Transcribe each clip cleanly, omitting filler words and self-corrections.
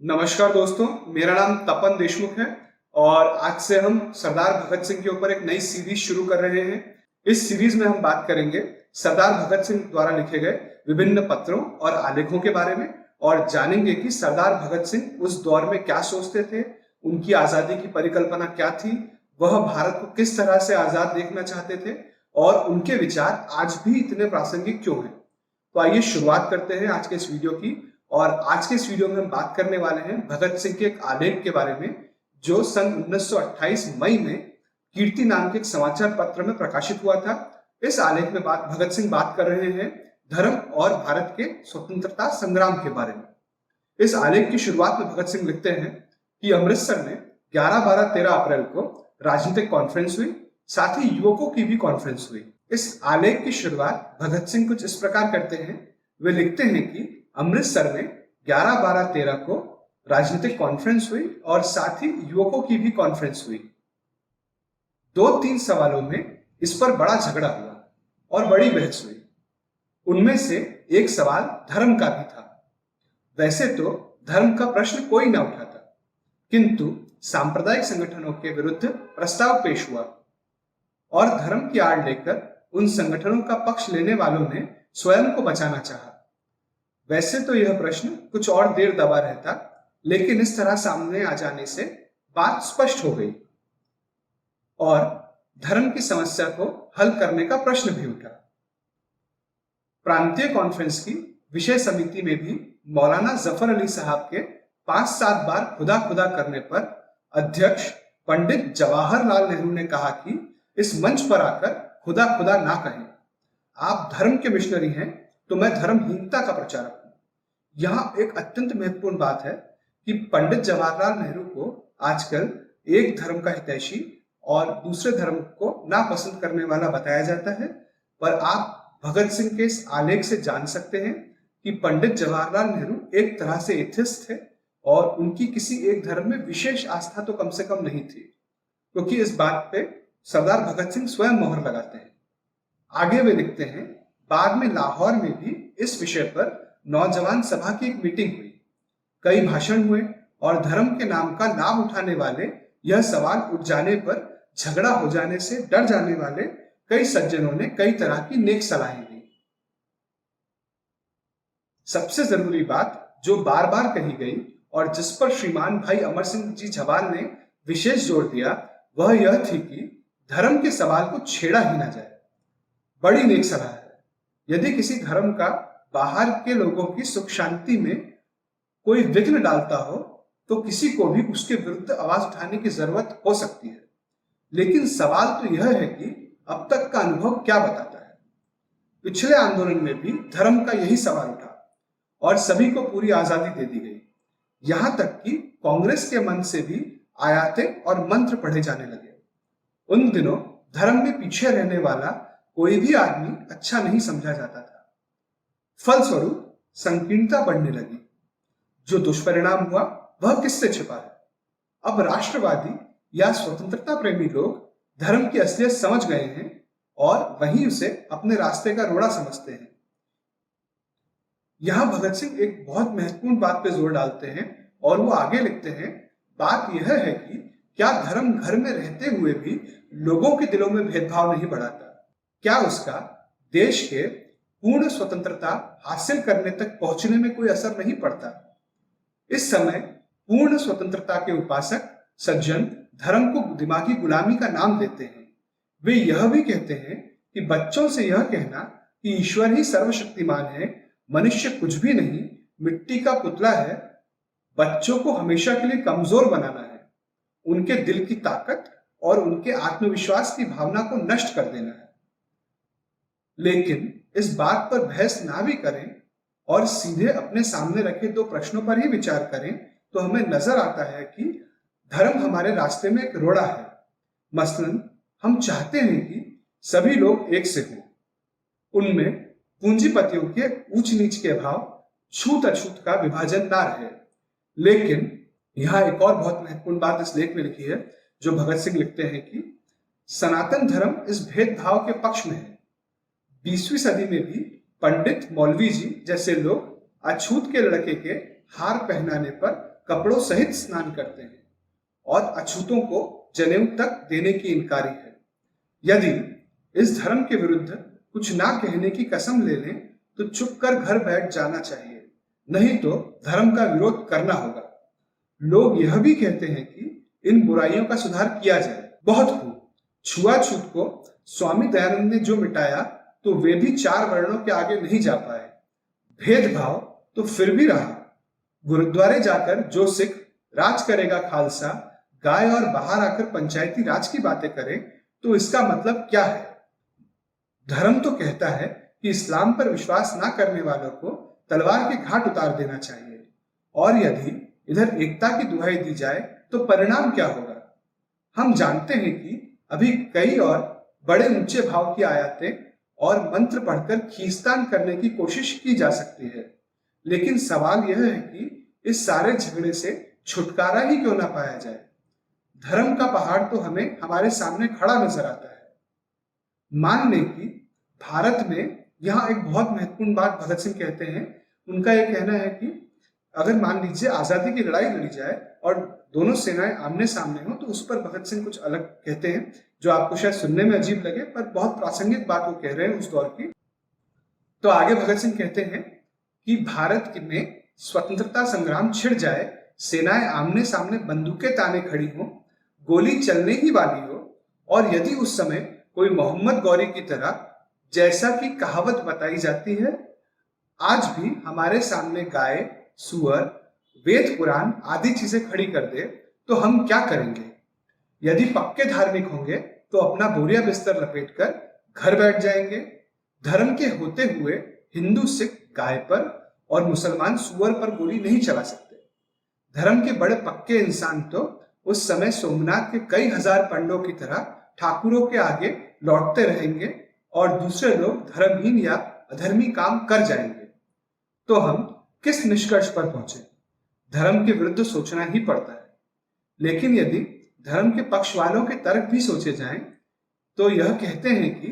नमस्कार दोस्तों, मेरा नाम तपन देशमुख है और आज से हम सरदार भगत सिंह के ऊपर एक नई सीरीज शुरू कर रहे हैं। इस सीरीज में हम बात करेंगे सरदार भगत सिंह द्वारा लिखे गए विभिन्न पत्रों और आलेखों के बारे में और जानेंगे कि सरदार भगत सिंह उस दौर में क्या सोचते थे, उनकी आजादी की परिकल्पना क्या थी, वह भारत को किस तरह से आजाद देखना चाहते थे और उनके विचार आज भी इतने प्रासंगिक क्यों हैं। तो आइए शुरुआत करते हैं आज के इस वीडियो की। और आज के इस वीडियो में हम बात करने वाले हैं भगत सिंह के एक आलेख के बारे में जो सन 1928 मई में कीर्ति नाम के एक समाचार पत्र में प्रकाशित हुआ था। इस आलेख में भगत सिंह बात कर रहे हैं धर्म और भारत के स्वतंत्रता संग्राम के बारे में। इस आलेख की शुरुआत में भगत सिंह लिखते हैं कि अमृतसर में 11, 12, 13 अप्रैल को राजनीतिक कॉन्फ्रेंस हुई, साथ ही युवकों की भी कॉन्फ्रेंस हुई। इस आलेख की शुरुआत भगत सिंह कुछ इस प्रकार करते हैं। वे लिखते हैं कि अमृतसर में 11, 12, 13 को राजनीतिक कॉन्फ्रेंस हुई और साथ ही युवकों की भी कॉन्फ्रेंस हुई। 2-3 सवालों में इस पर बड़ा झगड़ा हुआ और बड़ी बहस हुई। उनमें से एक सवाल धर्म का भी था। वैसे तो धर्म का प्रश्न कोई ना उठाता, किंतु सांप्रदायिक संगठनों के विरुद्ध प्रस्ताव पेश हुआ और धर्म की आड़ लेकर उन संगठनों का पक्ष लेने वालों ने स्वयं को बचाना चाहा। वैसे तो यह प्रश्न कुछ और देर दबा रहता, लेकिन इस तरह सामने आ जाने से बात स्पष्ट हो गई और धर्म की समस्या को हल करने का प्रश्न भी उठा। प्रांतीय कॉन्फ्रेंस की विषय समिति में भी मौलाना जफर अली साहब के 5-7 बार खुदा खुदा करने पर अध्यक्ष पंडित जवाहरलाल नेहरू ने कहा कि इस मंच पर आकर खुदा खुदा ना कहें। आप धर्म के मिशनरी हैं तो मैं धर्महीनता का प्रचारक हूं। यहाँ एक अत्यंत महत्वपूर्ण बात है कि पंडित जवाहरलाल नेहरू को आजकल एक धर्म का हितैषी और दूसरे धर्म को नापसंद करने वाला बताया जाता है, पर आप भगत सिंह के इस आलेख से जान सकते हैं कि पंडित जवाहरलाल नेहरू एक तरह से एथिस्ट थे और उनकी किसी एक धर्म में विशेष आस्था तो कम से कम नहीं थी, क्योंकि इस बात पे सरदार भगत सिंह स्वयं मोहर लगाते हैं। आगे वे लिखते हैं, बाद में लाहौर में भी इस विषय पर नौजवान सभा की एक मीटिंग हुई। कई भाषण हुए और धर्म के नाम का लाभ उठाने वाले, यह सवाल उठ जाने पर झगड़ा हो जाने से डर जाने वाले कई सज्जनों ने कई तरह की नेक सलाहें दी। सबसे जरूरी बात जो बार बार कही गई और जिस पर श्रीमान भाई अमर सिंह जी झबाल ने विशेष जोर दिया, वह यह थी कि धर्म के सवाल को छेड़ा ही ना जाए। बड़ी नेक सलाह है। यदि किसी धर्म का बाहर के लोगों की सुख शांति में कोई विघ्न डालता हो तो किसी को भी उसके विरुद्ध आवाज उठाने की जरूरत हो सकती है, लेकिन सवाल तो यह है कि अब तक का अनुभव क्या बताता है। पिछले आंदोलन में भी धर्म का यही सवाल उठा और सभी को पूरी आजादी दे दी गई। यहां तक कि कांग्रेस के मन से भी आयातें और मंत्र पढ़े जाने लगे। उन दिनों धर्म में पीछे रहने वाला कोई भी आदमी अच्छा नहीं समझा जाता था। फलस्वरूप संकीर्णता बढ़ने लगी। जो दुष्परिणाम हुआ वह किससे छिपा है। अब राष्ट्रवादी या स्वतंत्रता प्रेमी लोग धर्म की असलियत समझ गए हैं और वहीं उसे अपने रास्ते का रोड़ा समझते हैं। यहां भगत सिंह एक बहुत महत्वपूर्ण बात पे जोर डालते हैं और वो आगे लिखते हैं, बात यह है कि क्या धर्म घर में रहते हुए भी लोगों के दिलों में भेदभाव नहीं बढ़ाता? क्या उसका देश के पूर्ण स्वतंत्रता हासिल करने तक पहुंचने में कोई असर नहीं पड़ता? इस समय पूर्ण स्वतंत्रता के उपासक सज्जन धर्म को दिमागी गुलामी का नाम देते हैं। वे यह भी कहते हैं कि बच्चों से यह कहना कि ईश्वर ही सर्वशक्तिमान है, मनुष्य कुछ भी नहीं, मिट्टी का पुतला है, बच्चों को हमेशा के लिए कमजोर बनाना है, उनके दिल की ताकत और उनके आत्मविश्वास की भावना को नष्ट कर देना है। लेकिन इस बात पर बहस ना भी करें और सीधे अपने सामने रखे 2 प्रश्नों पर ही विचार करें तो हमें नजर आता है कि धर्म हमारे रास्ते में एक रोड़ा है। मसलन हम चाहते हैं कि सभी लोग एक से हों, उनमें पूंजीपतियों के ऊंच नीच के भाव, छूत अछूत का विभाजन ना रहे। लेकिन यहाँ एक और बहुत महत्वपूर्ण बात इस लेख में लिखी है जो भगत सिंह लिखते हैं कि सनातन धर्म इस भेदभाव के पक्ष में है। 20वीं सदी में भी पंडित मौलवी जी जैसे लोग अछूत के लड़के के हार पहनाने पर कपड़ों सहित स्नान करते हैं और अछूतों को जनेऊ तक देने की इनकारी है। यदि इस धर्म के विरुद्ध कुछ ना कहने की कसम ले लें तो चुप कर घर बैठ जाना चाहिए, नहीं तो धर्म का विरोध करना होगा। लोग यह भी कहते हैं कि इन बुराइयों का सुधार किया जाए। बहुत खूब, छुआछूत को स्वामी दयानंद ने जो मिटाया तो वे भी 4 वर्णों के आगे नहीं जा पाए। भेदभाव तो फिर भी रहा। गुरुद्वारे जाकर जो सिख राज करेगा खालसा गाय और बाहर आकर पंचायती राज की बातें करे तो इसका मतलब क्या है? धर्म तो कहता है कि इस्लाम पर विश्वास ना करने वालों को तलवार के घाट उतार देना चाहिए, और यदि इधर एकता की दुहाई दी जाए तो परिणाम क्या होगा? हम जानते हैं कि अभी कई और बड़े ऊंचे भाव की आयतें और मंत्र पढ़कर खींचतान करने की कोशिश की जा सकती है, लेकिन सवाल यह है कि इस सारे झगड़े से छुटकारा ही क्यों ना पाया जाए? धर्म का पहाड़ तो हमें हमारे सामने खड़ा नजर आता है। मान लें कि भारत में, यहाँ एक बहुत महत्वपूर्ण बात भगत सिंह कहते हैं, उनका यह कहना है कि अगर मान लीजिए आजादी की लड़ाई लड़ी जाए और दोनों सेनाएं आमने सामने हो तो उस पर भगत सिंह कुछ अलग कहते हैं जो आपको शायद सुनने में अजीब लगे, पर बहुत प्रासंगिक बात वो कह रहे हैं उस दौर की। तो आगे भगत सिंह कहते हैं कि भारत में स्वतंत्रता संग्राम छिड़ जाए, सेनाएं आमने सामने बंदूकें ताने खड़ी हो, गोली चलने ही वाली हो, और यदि उस समय कोई मोहम्मद गौरी की तरह, जैसा कि कहावत बताई जाती है, आज भी हमारे सामने गाय, सुअर, वेद पुराण आदि चीजें खड़ी कर दे तो हम क्या करेंगे? यदि पक्के धार्मिक होंगे तो अपना बोरिया बिस्तर लपेटकर घर बैठ जाएंगे। धर्म के होते हुए हिंदू सिख गाय पर और मुसलमान सुअर पर गोली नहीं चला सकते। धर्म के बड़े पक्के इंसान तो उस समय सोमनाथ के कई हजार पंडों की तरह ठाकुरों के आगे लौटते रहेंगे और दूसरे लोग धर्महीन या अधर्मी काम कर जाएंगे। तो हम किस निष्कर्ष पर पहुंचे? धर्म के विरुद्ध सोचना ही पड़ता है। लेकिन यदि धर्म के पक्ष वालों के तर्क भी सोचे जाएं, तो यह कहते हैं कि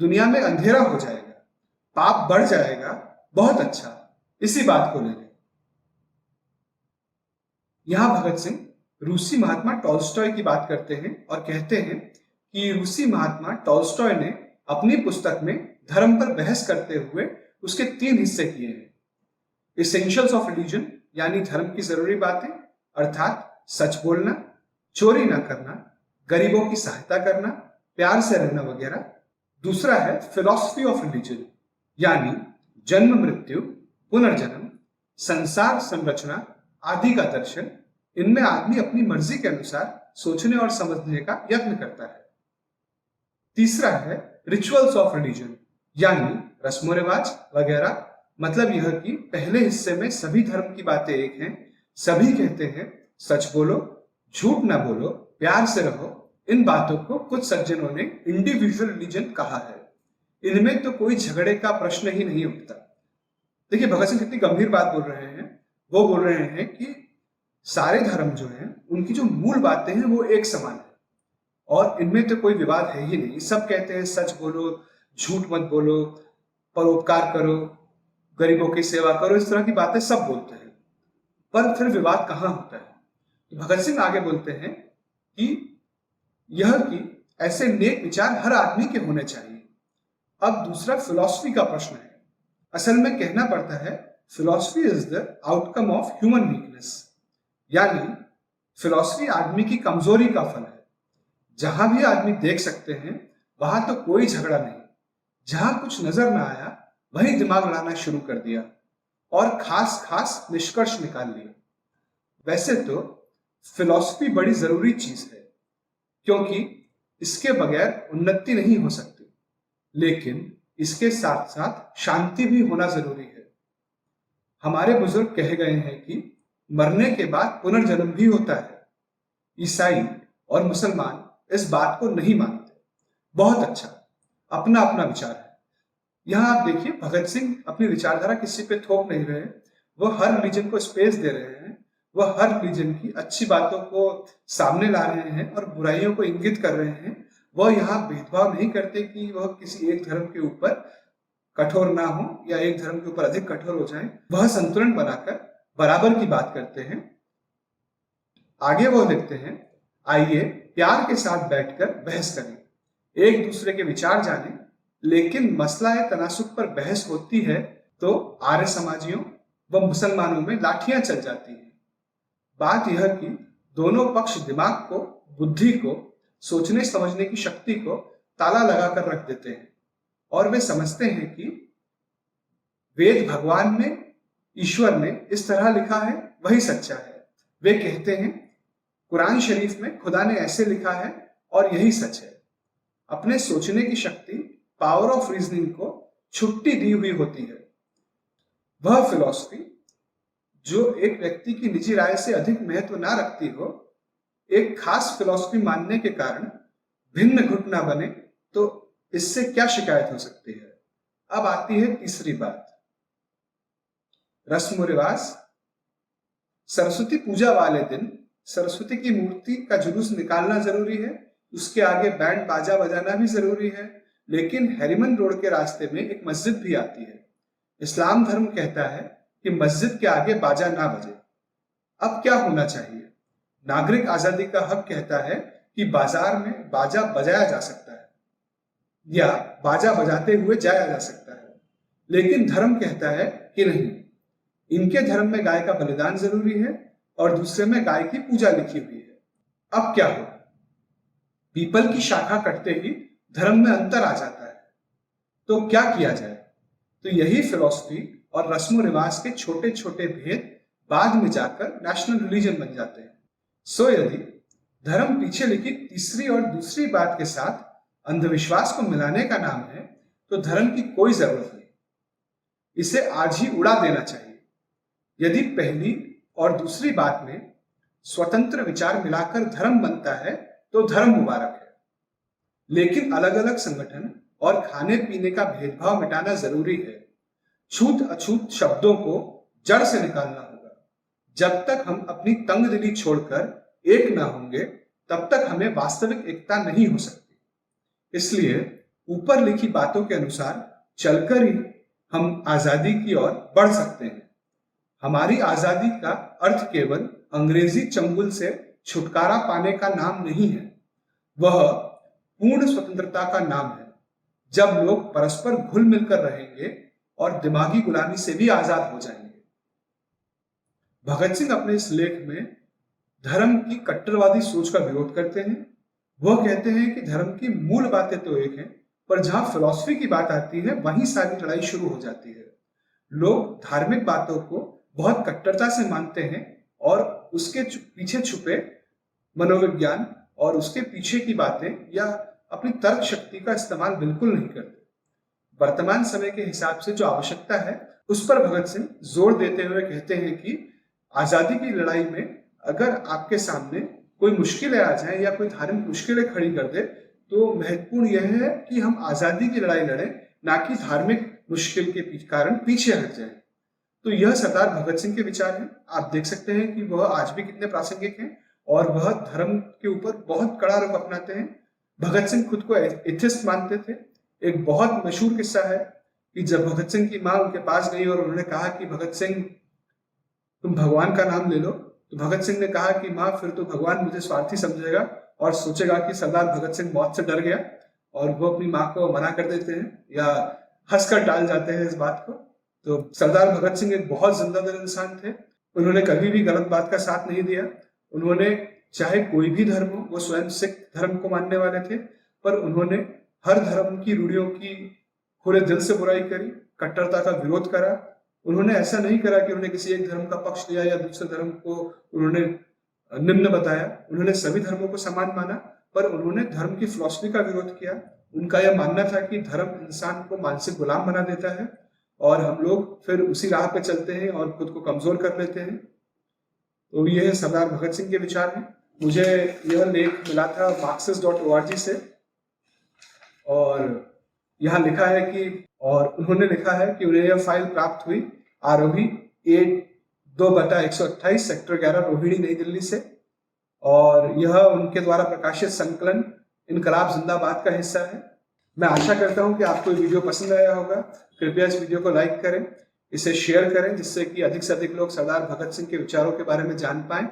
दुनिया में अंधेरा हो जाएगा, पाप बढ़ जाएगा। बहुत अच्छा, इसी बात को ले लें। यहां भगत सिंह रूसी महात्मा टॉल्स्टॉय की बात करते हैं और कहते हैं कि रूसी महात्मा टॉल्स्टॉय ने अपनी पुस्तक में धर्म पर बहस करते हुए उसके 3 हिस्से किए हैं। इसेंशियल्स ऑफ रिलीजन यानी धर्म की जरूरी बातें, अर्थात सच बोलना, चोरी ना करना, गरीबों की सहायता करना, प्यार से रहना वगैरह। दूसरा है फिलॉसफी ऑफ रिलीजन यानी जन्म मृत्यु, पुनर्जन्म, संसार संरचना आदि का दर्शन। इनमें आदमी अपनी मर्जी के अनुसार सोचने और समझने का यत्न करता है। तीसरा है रिचुअल्स ऑफ रिलीजन यानी रस्मों रिवाज वगैरह। मतलब यह कि पहले हिस्से में सभी धर्म की बातें एक हैं, सभी कहते हैं सच बोलो, झूठ ना बोलो, प्यार से रहो। इन बातों को कुछ सज्जनों ने इंडिविजुअल रिलीजन कहा है। इनमें तो कोई झगड़े का प्रश्न ही नहीं उठता। देखिए भगत सिंह कितनी गंभीर बात बोल रहे हैं। वो बोल रहे हैं कि सारे धर्म जो हैं उनकी जो मूल बातें हैं वो एक समान है और इनमें तो कोई विवाद है ही नहीं। सब कहते हैं सच बोलो, झूठ मत बोलो, परोपकार करो, गरीबों की सेवा करो, इस तरह की बातें सब बोलते हैं, पर फिर विवाद कहाँ होता है? तो भगत सिंह आगे बोलते हैं कि यह कि ऐसे नेक विचार हर आदमी के होने चाहिए। अब दूसरा फिलॉसफी का प्रश्न है। असल में कहना पड़ता है philosophy is the outcome of human weakness, यानी फिलॉसफी आदमी की कमजोरी का फल है। जहां भी आदमी देख सकते हैं वहां तो कोई झगड़ा नहीं, जहां कुछ नजर ना आया वहीं दिमाग लाना शुरू कर दिया और खास खास निष्कर्ष निकाल लिए। वैसे तो फिलॉसफी बड़ी जरूरी चीज है क्योंकि इसके बगैर उन्नति नहीं हो सकती, लेकिन इसके साथ साथ शांति भी होना जरूरी है। हमारे बुजुर्ग कह गए हैं कि मरने के बाद पुनर्जन्म भी होता है। ईसाई और मुसलमान इस बात को नहीं मानते। बहुत अच्छा, अपना अपना विचार है। यहां आप देखिए भगत सिंह अपनी विचारधारा किसी पे थोप नहीं रहे। वो हर रिलीजन को स्पेस दे रहे हैं, वह हर रिलीजन की अच्छी बातों को सामने ला रहे हैं और बुराइयों को इंगित कर रहे हैं। वह यहाँ भेदभाव नहीं करते कि वह किसी एक धर्म के ऊपर कठोर ना हो या एक धर्म के ऊपर अधिक कठोर हो जाए। वह संतुलन बनाकर बराबर की बात करते हैं आगे वो लिखते हैं, आइए प्यार के साथ बैठकर बहस करें, एक दूसरे के विचार जानें, लेकिन मसला या तनासुब पर बहस होती है तो आर्य समाजियों व मुसलमानों में लाठियां चल जाती हैं। बात यह कि दोनों पक्ष दिमाग को, बुद्धि को, सोचने समझने की शक्ति को ताला लगाकर रख देते हैं और वे समझते हैं कि वेद भगवान ने, ईश्वर ने इस तरह लिखा है वही सच्चा है। वे कहते हैं कुरान शरीफ में खुदा ने ऐसे लिखा है और यही सच है। अपने सोचने की शक्ति, पावर ऑफ रीजनिंग को छुट्टी दी हुई होती है। वह फिलॉसफी जो एक व्यक्ति की निजी राय से अधिक महत्व ना रखती हो, एक खास फिलॉसफी मानने के कारण भिन्न गुट ना बने, तो इससे क्या शिकायत हो सकती है। अब आती है तीसरी बात, रस्म रिवाज। सरस्वती पूजा वाले दिन सरस्वती की मूर्ति का जुलूस निकालना जरूरी है, उसके आगे बैंड बाजा बजाना भी जरूरी है, लेकिन हेरिमन रोड के रास्ते में एक मस्जिद भी आती है। इस्लाम धर्म कहता है कि मस्जिद के आगे बाजा ना बजे। अब क्या होना चाहिए? नागरिक आजादी का हक कहता है कि बाजार में बाजा बजाया जा सकता है या बाजा बजाते हुए जाया जा सकता है, लेकिन धर्म कहता है कि नहीं, इनके धर्म में गाय का बलिदान जरूरी है और दूसरे में गाय की पूजा लिखी हुई है। अब क्या हो? पीपल की शाखा कटते ही धर्म में अंतर आ जाता है, तो क्या किया जाए? तो यही फिलॉसफी और रस्म रिवाज के छोटे छोटे भेद बाद में जाकर नेशनल रिलीजन बन जाते हैं। सो यदि धर्म पीछे लिखी तीसरी और दूसरी बात के साथ अंधविश्वास को मिलाने का नाम है, तो धर्म की कोई जरूरत नहीं, इसे आज ही उड़ा देना चाहिए। यदि पहली और दूसरी बात में स्वतंत्र विचार मिलाकर धर्म बनता है तो धर्म मुबारक है, लेकिन अलग अलग संगठन और खाने पीने का भेदभाव मिटाना जरूरी है। छूत अछूत शब्दों को जड़ से निकालना होगा। जब तक हम अपनी तंग दिली छोड़कर एक ना होंगे, तब तक हमें वास्तविक एकता नहीं हो सकती। इसलिए ऊपर लिखी बातों के अनुसार चलकर ही हम आजादी की ओर बढ़ सकते हैं। हमारी आजादी का अर्थ केवल अंग्रेजी चंगुल से छुटकारा पाने का नाम नहीं है, वह पूर्ण स्वतंत्रता का नाम है, जब लोग परस्पर घुल मिलकर रहेंगे और दिमागी गुलामी से भी आजाद हो जाएंगे। भगत सिंह अपने इस लेख में धर्म की कट्टरवादी सोच का विरोध करते हैं। वह कहते हैं कि धर्म की मूल बातें तो एक हैं, पर जहां फिलॉसफी की बात आती है वहीं सारी लड़ाई शुरू हो जाती है। लोग धार्मिक बातों को बहुत कट्टरता से मानते हैं और उसके पीछे छुपे मनोविज्ञान और उसके पीछे की बातें या अपनी तर्क शक्ति का इस्तेमाल बिल्कुल नहीं करते। वर्तमान समय के हिसाब से जो आवश्यकता है उस पर भगत सिंह जोर देते हुए कहते हैं कि आजादी की लड़ाई में अगर आपके सामने कोई मुश्किलें आ जाएं या कोई धार्मिक मुश्किलें खड़ी कर दे, तो महत्वपूर्ण यह है कि हम आजादी की लड़ाई लड़ें, ना कि धार्मिक मुश्किल के कारण पीछे हट जाएं। तो यह सरदार भगत सिंह के विचार हैं। आप देख सकते हैं कि वह आज भी कितने प्रासंगिक हैं और वह धर्म के ऊपर बहुत कड़ा रुख अपनाते हैं। भगत सिंह खुद को एथिस्ट मानते थे। एक बहुत मशहूर किस्सा है कि जब भगत सिंह की माँ उनके पास गई और उन्होंने कहा कि भगत सिंह तुम भगवान का नाम ले लो, तो भगत सिंह ने कहा कि माँ फिर तो भगवान मुझे स्वार्थी समझेगा और सोचेगा कि सरदार भगत सिंह मौत से डर गया, और वो अपनी माँ को मना कर देते हैं या हंसकर टाल जाते हैं इस बात को। तो सरदार भगत सिंह एक बहुत जिंदा दिल इंसान थे। उन्होंने कभी भी गलत बात का साथ नहीं दिया। उन्होंने चाहे कोई भी धर्म हो, वो स्वयं सिख धर्म को मानने वाले थे, पर उन्होंने हर धर्म की रूढ़ियों की पूरे दिल से बुराई करी, कट्टरता का विरोध करा। उन्होंने ऐसा नहीं करा कि उन्होंने किसी एक धर्म का पक्ष लिया या दूसरे धर्म को उन्होंने निम्न बताया। उन्होंने सभी धर्मों को समान माना, पर उन्होंने धर्म की फिलॉसफी का विरोध किया। उनका यह मानना था कि धर्म इंसान को मानसिक गुलाम बना देता है और हम लोग फिर उसी राह पे चलते हैं और खुद को कमजोर कर लेते हैं। तो ये सरदार भगत सिंह के विचार हैं। मुझे यह लेख मिला था marxist.org से, और यहाँ लिखा है कि, और उन्होंने लिखा है कि उन्हें यह फाइल प्राप्त हुई आरोही A2/128 सेक्टर 11 रोहिणी नई दिल्ली से, और यह उनके द्वारा प्रकाशित संकलन इनकलाब जिंदाबाद का हिस्सा है। मैं आशा करता हूं कि आपको ये वीडियो पसंद आया होगा। कृपया इस वीडियो को लाइक करें, इसे शेयर करें, जिससे कि अधिक से अधिक लोग सरदार भगत सिंह के विचारों के बारे में जान पाएं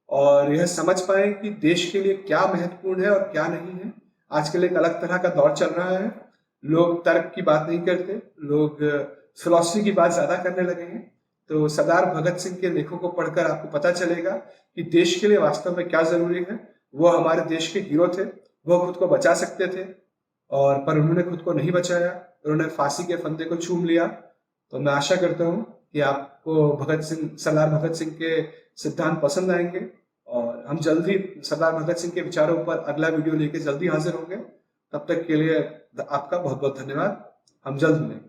और यह समझ पाए कि देश के लिए क्या महत्वपूर्ण है और क्या नहीं है। आजकल एक अलग तरह का दौर चल रहा है, लोग तर्क की बात नहीं करते, लोग फिलॉसफी की बात ज्यादा करने लगे हैं। तो सरदार भगत सिंह के लेखों को पढ़कर आपको पता चलेगा कि देश के लिए वास्तव में क्या जरूरी है। वो हमारे देश के हीरो थे, वो खुद को बचा सकते थे और पर उन्होंने खुद को नहीं बचाया, उन्होंने फांसी के फंदे को चूम लिया। तो मैं आशा करता हूँ कि आपको सरदार भगत सिंह के सिद्धांत पसंद आएंगे और हम जल्दी सरदार भगत सिंह के विचारों पर अगला वीडियो लेके जल्दी हाजिर होंगे। तब तक के लिए आपका बहुत बहुत धन्यवाद। हम जल्द मिलेंगे।